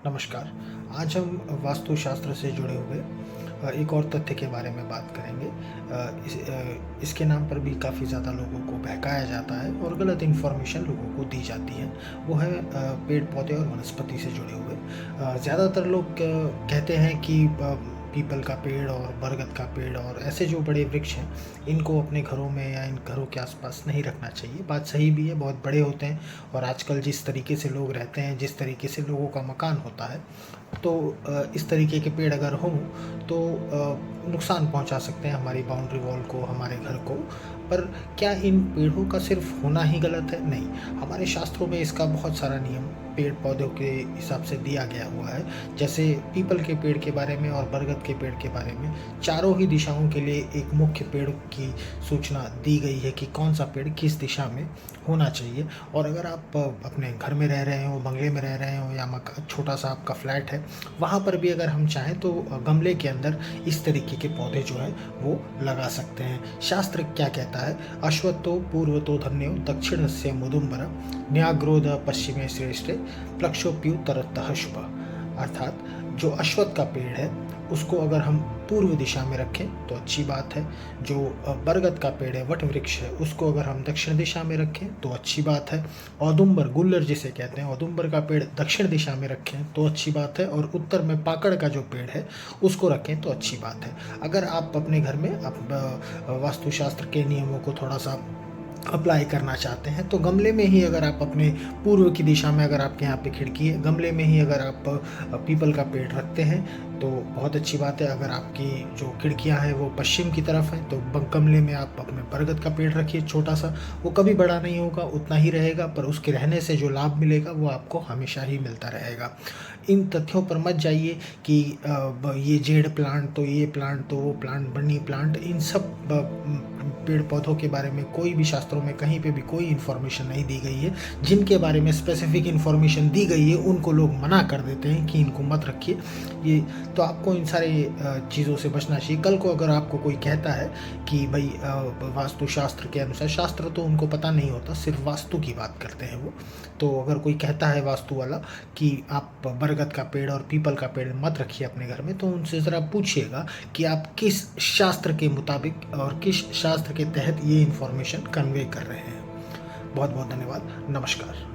नमस्कार। आज हम वास्तुशास्त्र से जुड़े हुए एक और तथ्य के बारे में बात करेंगे। इसके नाम पर भी काफ़ी ज़्यादा लोगों को बहकाया जाता है और गलत इन्फॉर्मेशन लोगों को दी जाती है। वो है पेड़-पौधे और वनस्पति से जुड़े हुए। ज़्यादातर लोग कहते हैं कि पीपल का पेड़ और बरगद का पेड़ और ऐसे जो बड़े वृक्ष हैं, इनको अपने घरों में या इन घरों के आस-पास नहीं रखना चाहिए। बात सही भी है, बहुत बड़े होते हैं और आजकल जिस तरीके से लोग रहते हैं, जिस तरीके से लोगों का मकान होता है, तो इस तरीके के पेड़ अगर हों तो नुकसान पहुंचा सकते हैं हमारी बाउंड्री वॉल को, हमारे घर को। पर क्या इन पेड़ों का सिर्फ होना ही गलत है? नहीं, हमारे शास्त्रों में इसका बहुत सारा नियम पेड़ पौधों के हिसाब से दिया गया हुआ है। जैसे पीपल के पेड़ के बारे में और बरगद के पेड़ के बारे में चारों ही दिशाओं के लिए एक मुख्य पेड़ की सूचना दी गई है कि कौन सा पेड़ किस दिशा में होना चाहिए। और अगर आप अपने घर में रह रहे हो, बंगले में रह रहे हो या छोटा सा आपका फ्लैट है, वहाँ पर भी अगर हम चाहें तो गमले के अंदर इस तरीके के पौधे जो है वो लगा सकते हैं। शास्त्र क्या कहता है? अश्वत्थो पूर्वतो धन्यो दक्षिणस्य मुदुम्बर न्याग्रोध पश्चिमे श्रेष्ठे प्लक्षोप्युत्तरतः शुभ। अर्थात जो अश्वत्थ का पेड़ है उसको अगर हम पूर्व दिशा में रखें तो अच्छी बात है। जो बरगद का पेड़ है, वट वृक्ष है, उसको अगर हम दक्षिण दिशा में रखें तो अच्छी बात है। औदुंबर, गुल्लर जिसे कहते हैं, औदुंबर का पेड़ दक्षिण दिशा में रखें तो अच्छी बात है। और उत्तर में पाकड़ का जो पेड़ है उसको रखें तो अच्छी बात है। अगर आप अपने घर में वास्तुशास्त्र के नियमों को थोड़ा सा अप्लाई करना चाहते हैं तो गमले में ही अगर आप अपने पूर्व की दिशा में, अगर आपके यहाँ पे खिड़की है, गमले में ही अगर आप पीपल का पेड़ रखते हैं तो बहुत अच्छी बात है। अगर आपकी जो खिड़कियाँ हैं वो पश्चिम की तरफ हैं तो गमले में आप अपने बरगद का पेड़ रखिए छोटा सा। वो कभी बड़ा नहीं होगा, उतना ही रहेगा, पर उसके रहने से जो लाभ मिलेगा वो आपको हमेशा ही मिलता रहेगा। इन तथ्यों पर मत जाइए कि ये जेड प्लांट तो ये प्लांट तो वो प्लांट, बनी प्लांट, इन सब पेड़ पौधों के बारे में कोई भी शास्त्रों में कहीं पे भी कोई इन्फॉर्मेशन नहीं दी गई है। जिनके बारे में स्पेसिफिक इन्फॉर्मेशन दी गई है उनको लोग मना कर देते हैं कि इनको मत रखिए। ये तो आपको इन सारे चीज़ों से बचना चाहिए। कल को अगर आपको कोई कहता है कि भाई वास्तुशास्त्र के अनुसार, शास्त्र तो उनको पता नहीं होता, सिर्फ वास्तु की बात करते हैं वो, तो अगर कोई कहता है वास्तु वाला कि आप बरगद का पेड़ और पीपल का पेड़ मत रखिए अपने घर में, तो उनसे ज़रा पूछिएगा कि आप किस शास्त्र के मुताबिक और किस शास्त्र के तहत ये इन्फॉर्मेशन कन्वे कर रहे हैं। बहुत बहुत धन्यवाद। नमस्कार।